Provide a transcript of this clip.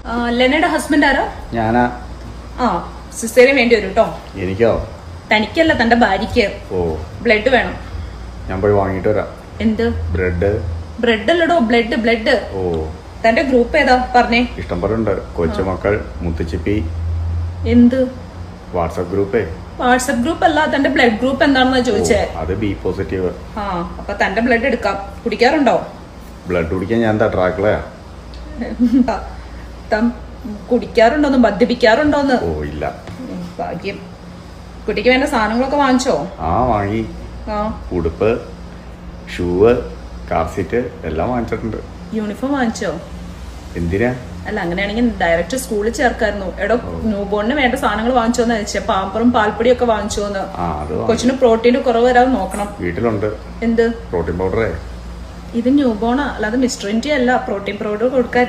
ലെനയുടെ husband ആരോ? ഞാനാ. ആ, സിസ്റ്ററിന് വേണ്ടി വരും കേട്ടോ. എനിക്കോ? തനിക്കല്ല, തന്റെ ഭാര്യയ്ക്ക്. ഓ, ബ്ലഡ് വേണം. ഞാൻ പോയി വാങ്ങിട്ട് വരാം. എന്ത് ബ്രെഡ്? ബ്രെഡ് അല്ലടോ, ബ്ലഡ് ബ്ലഡ്. ഓ, തന്റെ ഗ്രൂപ്പ് ഏതാ പറഞ്ഞേ? ഇഷ്ടം പോലെ ഉണ്ട്. കൊച്ചുമക്കൾ, മുത്തുച്ചിപ്പി. എന്ത് വാട്സപ്പ് ഗ്രൂപ്പേ? വാട്സപ്പ് ഗ്രൂപ്പ് അല്ല, തന്റെ ബ്ലഡ് ഗ്രൂപ്പ് എന്താണെന്നാ ചോദിച്ചേ. അത് ബി പോസിറ്റീവ്. ആ, അപ്പൊ തന്റെ ബ്ലഡ് എടുക്കാം. കുടിക്കാറുണ്ടോ? ബ്ലഡ് കുടിക്കാൻ ഞാൻ ട്രാക്കിളയാ. കുടിക്കാറുണ്ടോന്ന്, മദ്യപിക്കാറുണ്ടോന്ന്? ഓ ഇല്ല. ഭാഗ്യം. കുട്ടിക്ക് വേണ്ട സാധനങ്ങളൊക്കെ വാങ്ങിച്ചോ? ആ വാങ്ങി. ആ, ഉടുപ്പ്, ഷൂവ്, കാർ സീറ്റ് എല്ലാം വാങ്ങിച്ചിട്ടുണ്ട്. യൂണിഫോം വാങ്ങിച്ചോ? എന്തിനാ? അല്ല, അങ്ങനെയാണെങ്കിൽ ഡയറക്റ്റ് സ്കൂളിൽ ചേർക്കായിരുന്നു. എടോ, ന്യൂ ബോണിന് വേണ്ട സാധനങ്ങൾ വാങ്ങിച്ചോന്ന് ചോദിച്ചാൽ പാമ്പറും പാൽപ്പൊടിയും ഒക്കെ വാങ്ങിച്ചോന്ന്. കൊച്ചിന് പ്രോട്ടീന് കുറവ് വരാതെ നോക്കണം. വീട്ടിലുണ്ട്. എന്ത് പ്രോട്ടീൻ പൗഡറേ? ഇത് ന്യൂ ബോണാ, അല്ലാതെ മിസ്റ്റർ ഇന്ത്യ അല്ല. പ്രോട്ടീൻ പൗഡർ കൊടുക്കാൻ